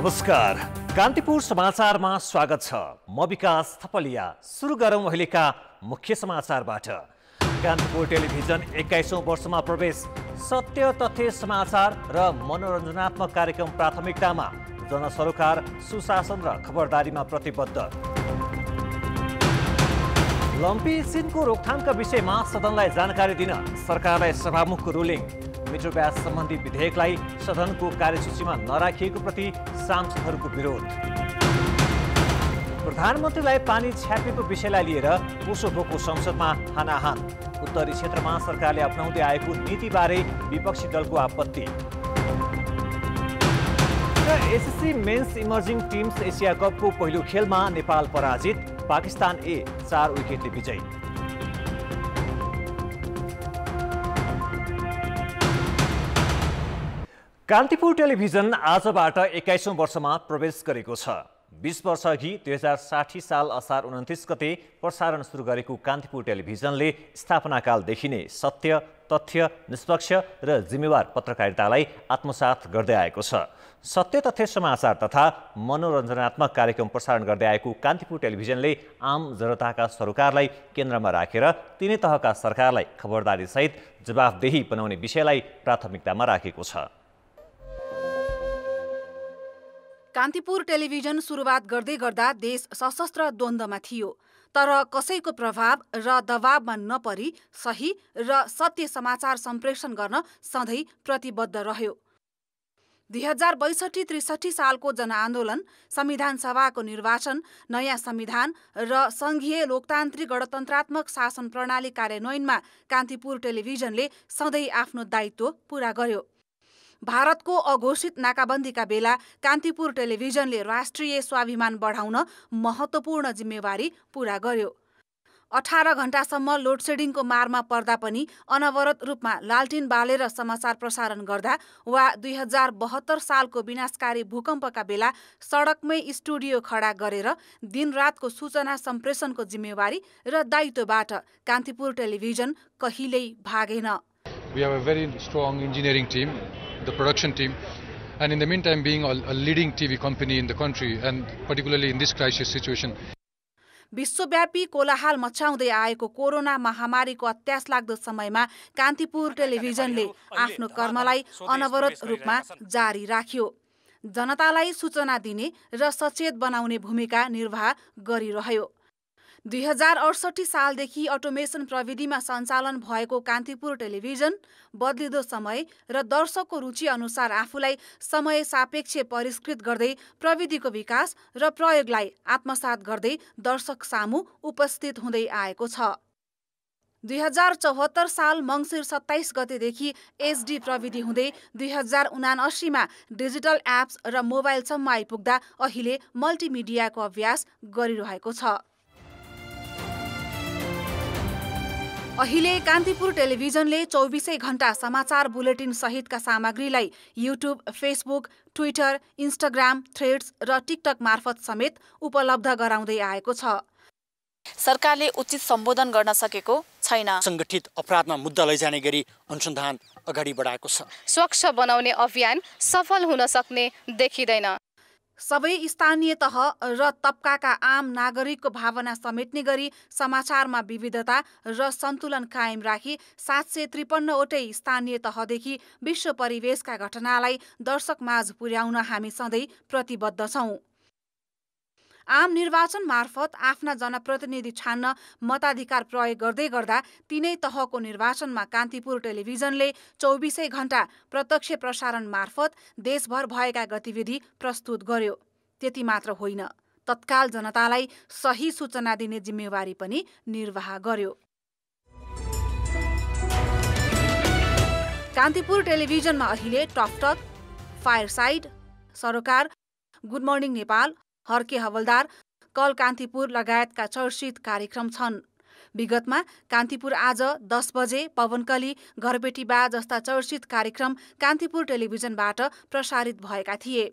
नमस्कार, कान्तिपुर समाचारमा स्वागत छ। म विकास थपलिया। सुरु गरौँ अहिलेका मुख्य समाचारबाट। कान्तिपुर टेलिभिजन 21औं वर्षमा प्रवेश। सत्य तथ्य समाचार र मनोरञ्जनात्मक कार्यक्रम प्राथमिकतामा, जनसरोकार, सुशासन र खबरदारीमा प्रतिबद्ध। लम्पी सिनको रोकथामका विषयमा सदनलाई जानकारी दिन सरकारलाई सभामुखको रुलिङ। मिटर ब्याज सम्बन्धी विधेयकलाई सदनको कार्यसूचीमा नराखिएको प्रति सांसदहरूको विरोध। प्रधानमन्त्रीलाई पानी छ्यापेको विषयलाई लिएर कोसोभोको संसदमा हानाहान। उत्तरी क्षेत्रमा सरकारले अपनाउँदै आएको नीतिबारे विपक्षी दलको आपत्ति। र SSC men's emerging teams Asia कपको पहिलो खेलमा नेपाल पराजित, पाकिस्तान 4 विकेटले विजयी। कान्तिपुर टेलिभिजन आजबाट 21औं वर्षमा प्रवेश गरेको छ। 20 वर्ष अघि 2060 साल असार 29 गते प्रसारण सुरु गरेको कान्तिपुर टेलिभिजनले स्थापनाकालदेखि नै सत्य, तथ्य, निष्पक्ष र जिम्मेवार पत्रकारितालाई आत्मसात गर्दै आएको छ। सत्य तथ्य समाचार तथा मनोरञ्जनात्मक कार्यक्रम प्रसारण गर्दै आएको कान्तिपुर टेलिभिजनले आम जनताका सरोकारलाई केन्द्रमा राखेर तिनै तहका सरकारलाई खबरदारीसहित जवाफदेही बनाउने विषयलाई प्राथमिकतामा राखेको छ। कान्तिपुर टेलिभिजन सुरुवात गर्दै गर्दा देश सशस्त्र द्वन्द्वमा थियो, तर कसैको प्रभाव र दबावमा नपरी सही र सत्य समाचार सम्प्रेषण गर्न सधैँ प्रतिबद्ध रह्यो। 2062-63 सालको जनआन्दोलन, संविधान सभाको निर्वाचन, नयाँ संविधान र संघीय लोकतान्त्रिक गणतन्त्रात्मक शासन प्रणाली कार्यान्वयनमा कान्तिपुर टेलिभिजनले सधैँ आफ्नो दायित्व पूरा गर्यो। भारतको अघोषित नाकाबन्दीका बेला कान्तिपुर टेलिभिजनले राष्ट्रिय स्वाभिमान बढाउन महत्त्वपूर्ण जिम्मेवारी पूरा गर्यो। 18 घण्टासम्म लोडसेडिङको मारमा पर्दा पनि अनवरत रूपमा लालटिन बालेर समाचार प्रसारण गर्दा वा 2072 सालको विनाशकारी भूकम्पका बेला सडकमै स्टुडियो खडा गरेर दिनरातको सूचना सम्प्रेषणको जिम्मेवारी र दायित्वबाट कान्तिपुर टेलिभिजन कहिल्यै भागेन। We have a very strong engineering team, the production team, and in the meantime being a leading TV company in the country, and particularly in this crisis situation. विश्वव्यापी कोलाहल मचाउँदै आएको कोरोना महामारीको अत्यासलाग्दो समयमा कान्तिपुर टेलिभिजनले आफ्नो कर्मलाई अनवरत रूपमा जारी राख्यो। जनतालाई सूचना दिने र सचेत बनाउने भूमिका निर्वाह गरिरह्यो। 2068 सालदेखि अटोमेसन प्रविधिमा सञ्चालन भएको कान्तिपुर टेलिभिजन बदलिदो समय र दर्शकको रुचि अनुसार आफूलाई समय सापेक्ष परिष्कृत गर्दै प्रविधिको विकास र प्रयोगलाई आत्मसात गर्दै दर्शक सामु उपस्थित हुँदै आएको छ। 2074 साल मङ्सिर 27 गतेदेखि एचडी प्रविधि हुँदै 2079 मा डिजिटल एप्स र मोबाइलसम्म आइपुग्दा अहिले मल्टिमिडियाको अभ्यास गरिरहेको छ। अहिले कान्तिपुर टेलिभिजनले 24 घण्टा समाचार बुलेटिन सहितका सामग्रीलाई YouTube, Facebook, Twitter, Instagram, threads र टिकटक मार्फत समेत उपलब्ध गराउँदै आएको छ। सरकारले उचित सम्बोधन गर्न सकेको छैन। संगठित अपराधमा मुद्दा लैजाने गरी अनुसन्धान अगाडि बढाएको छ। स्वच्छ बनाउने अभियान सफल हुन सक्ने देखिँदैन। सबै स्थानीय तह र तबकाका आम नागरिकको भावना समेट्ने गरी समाचारमा विविधता र सन्तुलन कायम राखी 753वटै स्थानीय तहदेखि विश्व परिवेशका घटनालाई दर्शकमाझ पुर्याउन हामी सधैँ प्रतिबद्ध छौँ। आम निर्वाचन मार्फत आफ्ना जनप्रतिनिधि छान्न मताधिकार प्रयोग गर्दै गर्दा तीनै तहको निर्वाचनमा कान्तिपुर टेलिभिजनले 24 घण्टा प्रत्यक्ष प्रसारण मार्फत देशभर भएका गतिविधि प्रस्तुत गर्यो। त्यति मात्र होइन, तत्काल जनतालाई सही सूचना दिने जिम्मेवारी पनि निर्वाह गर्यो। कान्तिपुर टेलिभिजनमा अहिले टकटक, फायरसाइड, सरोकार, गुड मर्निङ नेपाल, हर्के हवलदार, कल कान्तिपुर लगायतका चर्चित कार्यक्रम छन्। विगतमा कान्तिपुर आज 10 बजे, पवनकली, घरबेटी बा जस्ता चर्चित कार्यक्रम कान्तिपुर टेलिभिजनबाट प्रसारित भएका थिए।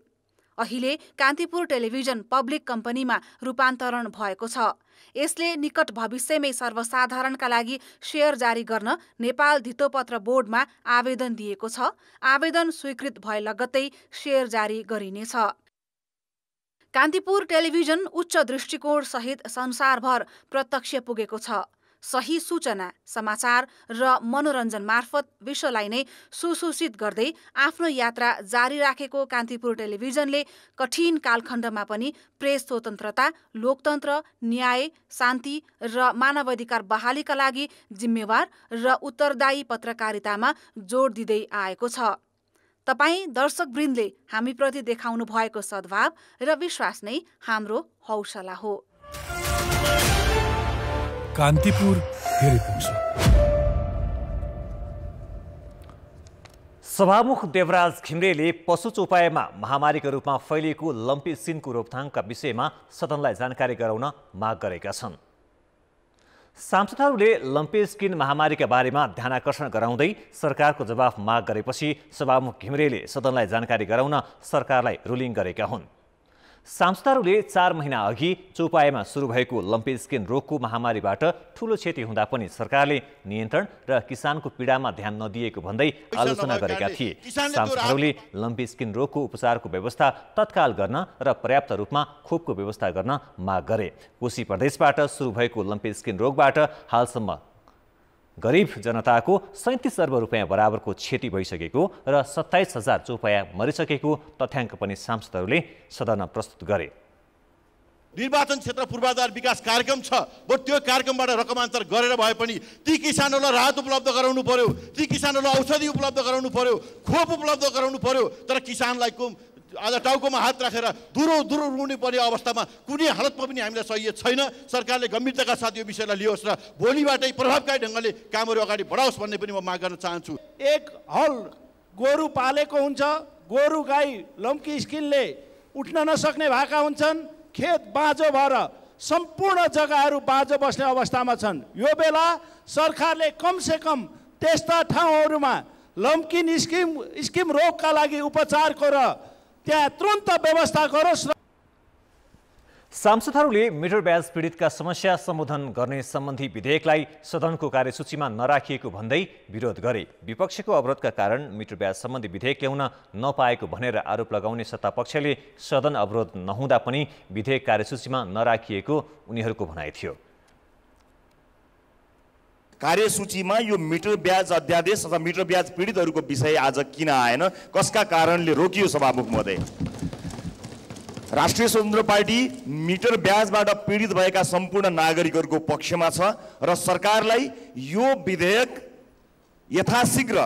अहिले कान्तिपुर टेलिभिजन पब्लिक कम्पनीमा रूपान्तरण भएको छ। यसले निकट भविष्यमै सर्वसाधारणका लागि शेयर जारी गर्न नेपाल धितोपत्र बोर्डमा आवेदन दिएको छ। आवेदन स्वीकृत भए लगत्तै शेयर जारी गरिनेछ। कान्तिपुर टेलिभिजन उच्च दृष्टिकोण सहित संसारभर प्रत्यक्ष पुगेको छ। सही सूचना, समाचार र मनोरञ्जन मार्फत विश्वलाई नै सुसूचित गर्दै आफ्नो यात्रा जारी राखेको कान्तिपुर टेलिभिजनले कठिन कालखण्डमा पनि प्रेस स्वतन्त्रता, लोकतन्त्र, न्याय, शान्ति र मानवाधिकार बहालीका लागि जिम्मेवार र उत्तरदायी पत्रकारितामा जोड दिँदै आएको छ। तपाईँ दर्शकवृन्दले हामीप्रति देखाउनु भएको सद्भाव र विश्वास नै हाम्रो हौसला हो। कान्तिपुर फेरि पुग्छ। सभामुख देवराज घिमिरेले पशु चौपायामा महामारीका रूपमा फैलिएको लम्पी स्किनको रोकथामका विषयमा सदनलाई जानकारी गराउन माग गरेका छन्। सांसदहरूले लम्पी स्किन महामारीका बारेमा ध्यानाकर्षण गराउँदै सरकारको जवाफ माग गरेपछि सभामुख घिमिरेले सदनलाई जानकारी गराउन सरकारलाई रुलिङ गरेका हुन्। सांसदहरूले 4 महिना अघि चौपायामा सुरु भएको लम्पी स्किन रोगको महामारीबाट ठूलो क्षति हुँदा पनि सरकारले नियन्त्रण र किसानको पीडामा ध्यान नदिएको भन्दै आलोचना गरेका थिए। सांसदहरूले लम्पी स्किन रोगको उपचारको व्यवस्था तत्काल गर्न र पर्याप्त रूपमा खोपको व्यवस्था गर्न माग गरे। कोशी प्रदेशबाट सुरु भएको लम्पी स्किन रोगबाट हालसम्म गरिब जनताको 37 अर्ब रुपियाँ बराबरको क्षति भइसकेको र 27,000 चौपाया मरिसकेको तथ्याङ्क पनि सांसदहरूले सदनमा प्रस्तुत गरे। निर्वाचन क्षेत्र पूर्वाधार विकास कार्यक्रम छ, बरु त्यो कार्यक्रमबाट रकमान्तर गरेर भए पनि ती किसानहरूलाई राहत उपलब्ध गराउनु पर्यो, ती किसानहरूलाई औषधि उपलब्ध गराउनु पर्यो, खोप उपलब्ध गराउनु पर्यो। तर किसानलाई आज टाउकोमा हात राखेर दुरो रुने पर्ने अवस्थामा कुनै हालतमा पनि हामीलाई सही छैन। सरकारले गम्भीरताका साथ यो विषयलाई लियोस् र भोलिबाटै प्रभावकारी ढङ्गले कामहरू अगाडि बढाओस् भन्ने पनि म माग गर्न चाहन्छु। एक हल गोरु पालेको हुन्छ, गोरु गाई लम्की स्किनले उठ्न नसक्ने भएका हुन्छन्, खेत बाँझो भएर सम्पूर्ण जग्गाहरू बाँझो बस्ने अवस्थामा छन्। यो बेला सरकारले कमसेकम त्यस्ता ठाउँहरूमा लम्की स्किन रोगका लागि उपचारको र त्यहाँ तुरन्त व्यवस्था गरोस्। सांसदहरूले मिटर ब्याज पीडितका समस्या सम्बोधन गर्ने सम्बन्धी विधेयकलाई सदनको कार्यसूचीमा नराखिएको भन्दै विरोध गरे। विपक्षको अवरोधका कारण मिटर ब्याज सम्बन्धी विधेयक ल्याउन नपाएको भनेर आरोप लगाउने सत्तापक्षले सदन अवरोध नहुँदा पनि विधेयक कार्यसूचीमा नराखिएको उनीहरूको भनाइ थियो। कार्यसूचीमा यो मिटर ब्याज अध्यादेश अथवा मिटर ब्याज पीडितहरूको विषय आज किन आएन, कसका कारणले रोकियो सभामुख महोदय? राष्ट्रिय स्वतन्त्र पार्टी मिटर ब्याजबाट पीडित भएका सम्पूर्ण नागरिकहरूको पक्षमा छ र सरकारलाई यो विधेयक यथाशीघ्र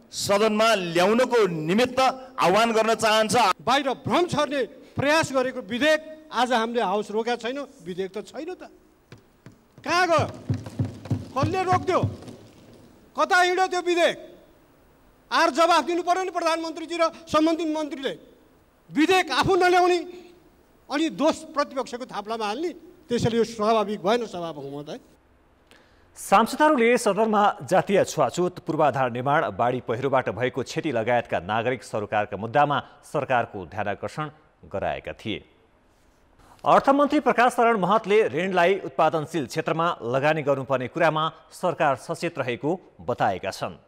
सदनमा ल्याउनको निमित्त आह्वान गर्न चाहन्छ। बाहिर भ्रम छर्ने प्रयास गरेको विधेयक आज हामीले हाउस रोकेका छैनौँ। विधेयक त छैन त, कहाँ गयो? कसले रोक्यो? कता हिँड्यो त्यो विधेयक? जवाफ दिनु पर्यो नि प्रधानमन्त्रीजी र सम्बन्धित मन्त्रीले। विधेयक आफू नल्याउने अनि दोष प्रतिपक्षको थाप्लामा हाल्ने, त्यसैले यो स्वाभाविक भएन सभामुख महोदय। सांसदहरूले सदनमा जातीय छुवाछुत, पूर्वाधार निर्माण, बाढी पहिरोबाट भएको क्षति लगायतका नागरिक सरोकारका मुद्दामा सरकारको ध्यानाकर्षण गराएका थिए। अर्थमन्त्री प्रकाश शरण महतले ऋणलाई उत्पादनशील क्षेत्रमा लगानी गर्नुपर्ने कुरामा सरकार सचेत रहेको बताएका छन्।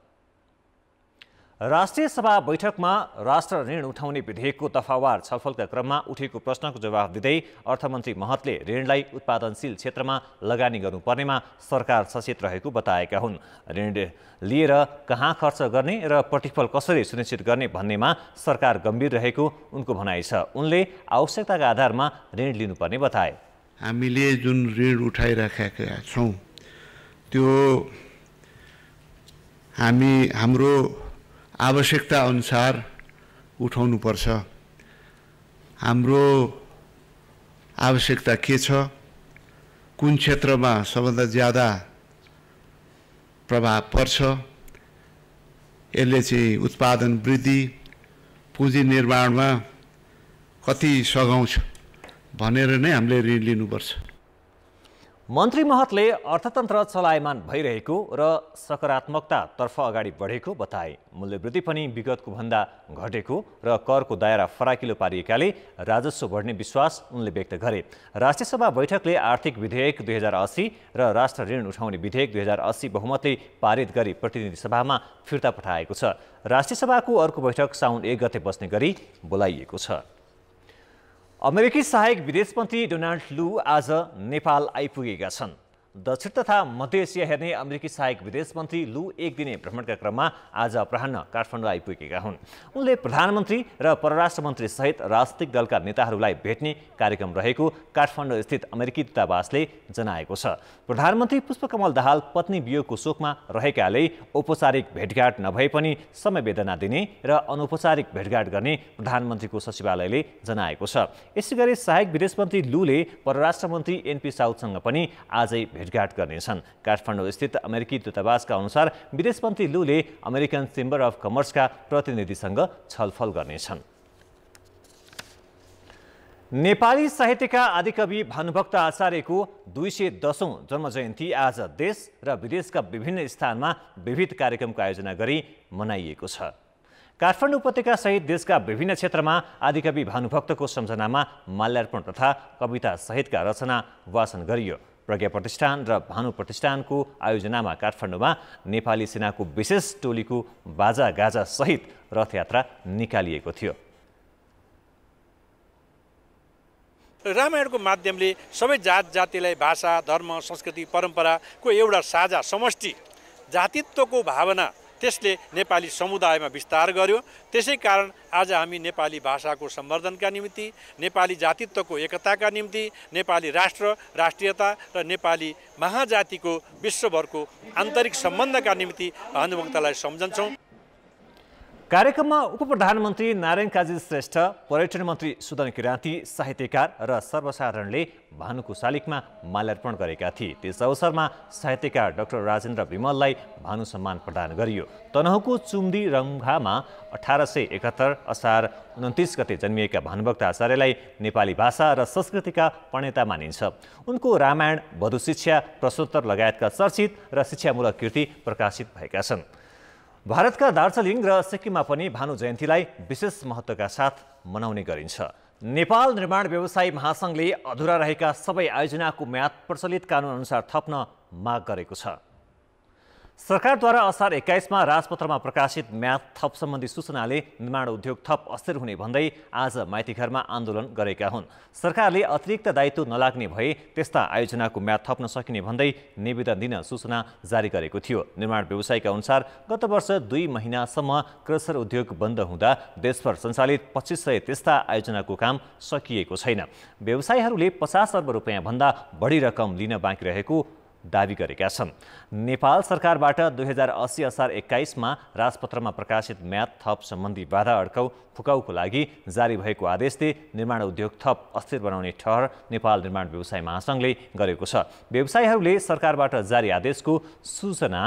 राष्ट्रिय सभा बैठकमा राष्ट्र ऋण उठाउने विधेयकको दफावार छलफलका क्रममा उठेको प्रश्नको जवाफ दिँदै अर्थमन्त्री महतले ऋणलाई उत्पादनशील क्षेत्रमा लगानी गर्नुपर्नेमा सरकार सचेत रहेको बताएका हुन्। ऋण लिएर कहाँ खर्च गर्ने र प्रतिफल कसरी सुनिश्चित गर्ने भन्नेमा सरकार गम्भीर रहेको उनको भनाइ छ। उनले आवश्यकताका आधारमा ऋण लिनुपर्ने बताए। हामीले जुन ऋण उठाइराखेका छौँ त्यो हाम्रो आवश्यकता अनुसार उठाउनुपर्छ। हाम्रो आवश्यकता के छ, कुन क्षेत्रमा सबभन्दा ज्यादा प्रभाव पर्छ, यसले चाहिँ उत्पादन वृद्धि, पुँजी निर्माणमा कति सघाउँछ भनेर नै हामीले ऋण लिनुपर्छ। मन्त्री महतले अर्थतन्त्र चलायमान भइरहेको र सकारात्मकतातर्फ अगाडि बढेको बताए। मूल्यवृद्धि पनि विगतको भन्दा घटेको र करको दायरा फराकिलो पारिएकाले राजस्व बढ्ने विश्वास उनले व्यक्त गरे। राष्ट्रिय सभा बैठकले आर्थिक विधेयक 2080 र राष्ट्र ऋण उठाउने विधेयक 2080 बहुमतले पारित गरी प्रतिनिधि सभामा फिर्ता पठाएको छ। राष्ट्रिय सभाको अर्को बैठक साउन 1 गते बस्ने गरी बोलाइएको छ। अमेरिकी सहायक विदेश मन्त्री डोनाल्ड लू आज नेपाल आइपुगेका छन्। दक्षिण तथा मध्य एसिया हेर्ने अमेरिकी सहायक विदेश मन्त्री लू एक दिने भ्रमणका क्रममा आज अपराह्न काठमाडौँ आइपुगेका हुन्। उनले प्रधानमन्त्री र परराष्ट्र मन्त्री सहित राजनीतिक दलका नेताहरूलाई भेट्ने कार्यक्रम रहेको काठमाडौँ स्थित अमेरिकी दूतावासले जनाएको छ। प्रधानमन्त्री पुष्पकमल दाहाल पत्नी वियोगको शोकमा रहेकाले औपचारिक भेटघाट नभए पनि समवेदना दिने र अनौपचारिक भेटघाट गर्ने प्रधानमन्त्रीको सचिवालयले जनाएको छ। यसैगरी सहायक विदेश मन्त्री लूले परराष्ट्र मन्त्री एनपी साउदसँग पनि आजै भेटघाट गर्नेछन्। काठमाडौँ स्थित अमेरिकी दूतावासका अनुसार विदेश मन्त्री लूले अमेरिकन चेम्बर अफ कमर्सका प्रतिनिधिसँग छलफल गर्नेछन्। नेपाली साहित्यका आदिकवि भानुभक्त आचार्यको 210औं जन्मजयन्ती आज देश र विदेशका विभिन्न स्थानमा विविध कार्यक्रमको आयोजना गरी मनाइएको छ। काठमाडौँ उपत्यका सहित देशका विभिन्न क्षेत्रमा आदिकवि भानुभक्तको सम्झनामा माल्यार्पण तथा कविता सहितका रचना वाचन गरियो। प्रज्ञा प्रतिष्ठान र भानु प्रतिष्ठानको आयोजनामा काठमाडौँमा नेपाली सेनाको विशेष टोलीको बाजा गाजा सहित रथयात्रा निकालिएको थियो। रामायणको माध्यमले सबै जात जातिलाई भाषा, धर्म, संस्कृति, परम्पराको एउटा साझा समष्टि जातित्वको भावना त्यसले नेपाली समुदायमा विस्तार गर्यो। त्यसै कारण आज हामी नेपाली भाषाको सम्वर्धनका निम्ति, नेपाली जातित्वको एकताका निम्ति, नेपाली राष्ट्र, राष्ट्रियता र नेपाली महाजातिको विश्वभरको आन्तरिक सम्बन्धका निम्ति भानुभक्तलाई सम्झन्छौँ। कार्यक्रममा उपप्रधानमन्त्री नारायण काजी श्रेष्ठ, पर्यटन मन्त्री सुदन किराँती, साहित्यकार र सर्वसाधारणले भानुको शालिगमा माल्यार्पण गरेका थिए। त्यस अवसरमा साहित्यकार डाक्टर राजेन्द्र विमललाई भानु सम्मान प्रदान गरियो। तनहुँको चुम्दी रङ्घामा 1871 असार 29 गते जन्मिएका भानुभक्त आचार्यलाई नेपाली भाषा र संस्कृतिका प्रणेता मानिन्छ। उनको रामायण, वधु शिक्षा, प्रश्नोत्तर लगायतका चर्चित र शिक्षामूलक कृति प्रकाशित भएका छन्। भारतका दार्जिलिङ र सिक्किममा पनि भानु जयन्तीलाई विशेष महत्त्वका साथ मनाउने गरिन्छ। नेपाल निर्माण व्यवसायी महासङ्घले अधुरा रहेका सबै आयोजनाको म्याद प्रचलित कानुनअनुसार थप्न माग गरेको छ। सरकारद्वारा असार 21मा राजपत्रमा प्रकाशित म्याद थप सम्बन्धी सूचनाले निर्माण उद्योग थप अस्थिर हुने भन्दै आज माइतीघरमा आन्दोलन गरेका हुन्। सरकारले अतिरिक्त दायित्व नलाग्ने भए त्यस्ता आयोजनाको म्याद थप्न सकिने भन्दै निवेदन दिन सूचना जारी गरेको थियो। निर्माण व्यवसायीका अनुसार गत वर्ष 2 महिनासम्म क्रसर उद्योग बन्द हुँदा देशभर सञ्चालित 2500 त्यस्ता आयोजनाको काम सकिएको छैन। व्यवसायीहरूले 50 अर्ब रुपियाँ भन्दा बढी रकम लिन बाँकी रहेको दावी गरेका छन्। नेपाल सरकारबाट 2080 असार 21मा राजपत्रमा प्रकाशित म्याद थप सम्बन्धी बाधा अड्काउ फुकाउको लागि जारी भएको आदेशले निर्माण उद्योग थप अस्थिर बनाउने ठहर नेपाल निर्माण व्यवसाय महासङ्घले गरेको छ। व्यवसायीहरूले सरकारबाट जारी आदेशको सूचना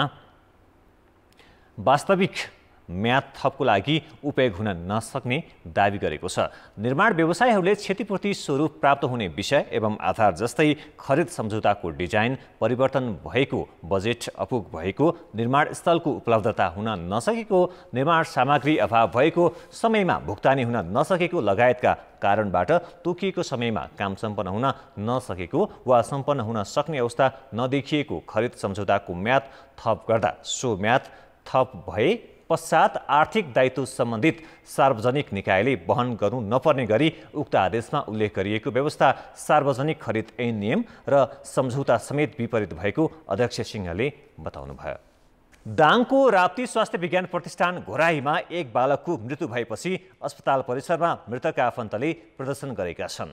वास्तविक म्याद थपको लागि उपयोग हुन नसक्ने दावी गरेको छ। निर्माण व्यवसायीहरूले क्षतिपूर्ति स्वरूप प्राप्त हुने विषय एवं आधार जस्तै खरिद सम्झौताको डिजाइन परिवर्तन भएको, बजेट अपुग भएको, निर्माण स्थलको उपलब्धता हुन नसकेको, निर्माण सामग्री अभाव भएको, समयमा भुक्तानी हुन नसकेको लगायतका कारणबाट तोकिएको समयमा काम सम्पन्न हुन नसकेको वा सम्पन्न हुन सक्ने अवस्था नदेखिएको खरिद सम्झौताको म्याद थप गर्दा सो म्याद थप भए पश्चात आर्थिक दायित्व सम्बन्धित सार्वजनिक निकायले वहन गर्नु नपर्ने गरी उक्त आदेशमा उल्लेख गरिएको व्यवस्था सार्वजनिक खरिद ऐन नियम र सम्झौता समेत विपरीत भएको अध्यक्ष सिंहले बताउनुभयो। दाङको राप्ती स्वास्थ्य विज्ञान प्रतिष्ठान घोराहीमा एक बालकको मृत्यु भएपछि अस्पताल परिसरमा मृतकका आफन्तले प्रदर्शन गरेका छन्।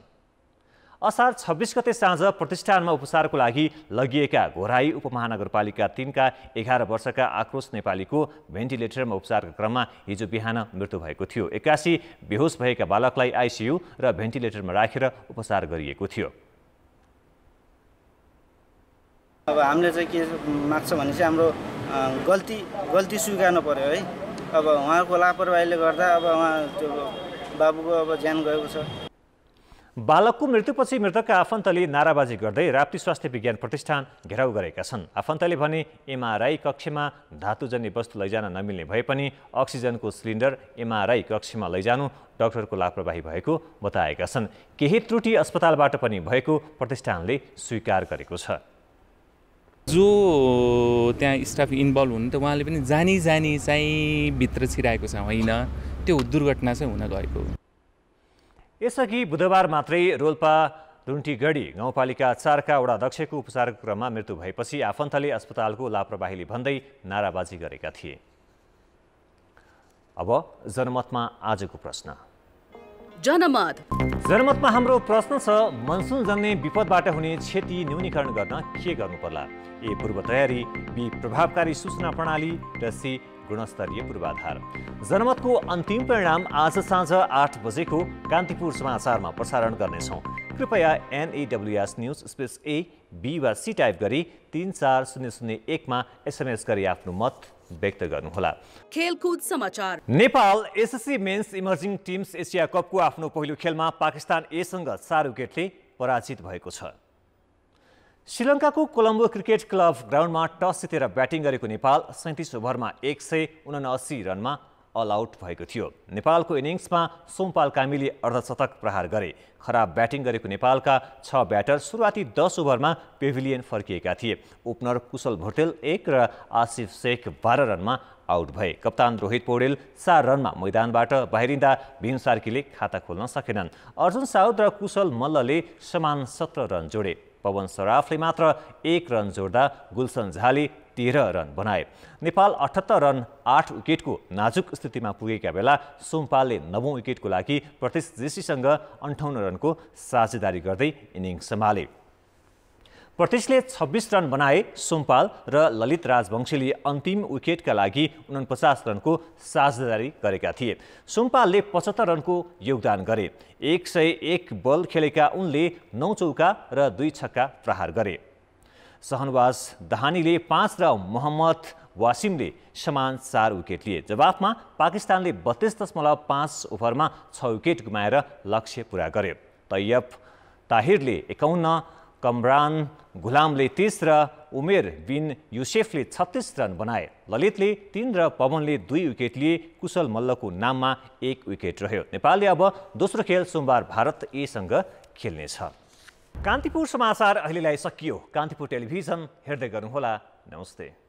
असार 26 गते साँझ प्रतिष्ठानमा उपचारको लागि लगिएका घोराही उपमहानगरपालिका 3 का 11 वर्षका आक्रोश नेपालीको भेन्टिलेटरमा उपचारका क्रममा हिजो बिहान मृत्यु भएको थियो। 81 बेहोस भएका बालकलाई आइसियु र भेन्टिलेटरमा राखेर उपचार गरिएको थियो। अब हामीले चाहिँ के माग्छ भने चाहिँ हाम्रो गल्ती स्वीकार्नु पर्यो है। अब उहाँको लापरवाहीले गर्दा अब उहाँ त्यो बाबुको अब ज्यान गएको छ। बालकको मृत्युपछि मृतकका आफन्तले नाराबाजी गर्दै राप्ती स्वास्थ्य विज्ञान प्रतिष्ठान घेराउ गरेका छन्। आफन्तले भने एमआरआई कक्षमा धातुजन्य वस्तु लैजान नमिल्ने भए पनि अक्सिजनको सिलिन्डर एमआरआई कक्षमा लैजानु डाक्टरको लापरवाही भएको बताएका छन्। केही त्रुटि अस्पतालबाट पनि भएको प्रतिष्ठानले स्वीकार गरेको छ। जो त्यहाँ स्टाफ इन्भल्भ हुनु त उहाँले पनि जानी चाहिँ भित्र छिराएको छ, होइन त्यो दुर्घटना चाहिँ हुन गएको। यसअघि बुधबार मात्रै रोल्पा रुन्टीगढी गाउँपालिका 4का वडा अध्यक्षको उपचारको क्रममा मृत्यु भएपछि आफन्तले अस्पतालको लापरवाहीले भन्दै नाराबाजी गरेका थिए। अब जनमतमा आजको प्रश्न। जनमतमा हाम्रो प्रश्न छ, मनसुन जन्ने विपदबाट हुने क्षति न्यूनीकरण गर्न के गर्नु पर्ला? ए पूर्व तयारी, बी प्रभावकारी सूचना प्रणाली र सी गुणस्तरीय पूर्वाधार। जनमतको अन्तिम परिणाम आज साँझ 8 बजेको कान्तिपुर समाचारमा प्रसारण गर्नेछौँ। कृपया NAWS news space A, B वा C टाइप गरी 34001 SMS गरी आफ्नो मत व्यक्त गर्नुहोला। खेलकुद समाचार। Nepal SSC men's emerging teams Asia कपको आफ्नो पहिलो खेलमा पाकिस्तान एसँग 4 विकेटले पराजित भएको छ। श्रीलङ्काको कोलम्बो क्रिकेट क्लब ग्राउन्डमा टस जितेर ब्याटिङ गरेको नेपाल 37 ओभरमा 179 रनमा अल आउट भएको थियो। नेपालको इनिङ्समा सोमपाल कामीले अर्धशतक प्रहार गरे। खराब ब्याटिङ गरेको नेपालका 6 ब्याटर सुरुवाती 10 ओभरमा पेभिलियन फर्किएका थिए। ओपनर कुशल भोटेल 1 र आसिफ शेख 12 रनमा आउट भए। कप्तान रोहित पौडेल 4 रनमा मैदानबाट बाहिरिँदा भीम सार्कीले खाता खोल्न सकेनन्। अर्जुन साउद र कुशल मल्लले समान 17 रन जोडे। पवन सराफले मात्र 1 रन जोड्दा गुलसन झाले 13 रन बनाए। नेपाल 78 रन 8 विकेटको नाजुक स्थितिमा पुगेका बेला सोमपालले 9औं विकेटको लागि प्रतीश जेसीसँग 58 रनको साझेदारी गर्दै इनिङ्स सम्हाले। प्रतीशले 26 रन बनाए। सोमपाल र ललित राजवंशीले अन्तिम विकेटका लागि 49 रनको साझेदारी गरेका थिए। सोमपालले 75 रनको योगदान गरे। 101 बल खेलेका उनले 9 चौका र 2 छक्का प्रहार गरे। सहनवाज दहानीले 5 र मोहम्मद वासिमले समान 4 विकेट लिए। जवाफमा पाकिस्तानले 32.5 ओभरमा 6 विकेट गुमाएर लक्ष्य पूरा गर्यो। तैयब ताहिरले 51, कमरान गुलामले 30 र उमेर बिन युसेफले 36 रन बनाए। ललितले 3 र पवनले 2 विकेट लिए। कुशल मल्लको नाममा 1 विकेट रह्यो। नेपालले अब दोस्रो खेल सोमबार भारत एसँग खेल्नेछ। कान्तिपुर समाचार अहिलेलाई सकियो। कान्तिपुर टेलिभिजन हेर्दै गर्नुहोला। नमस्ते।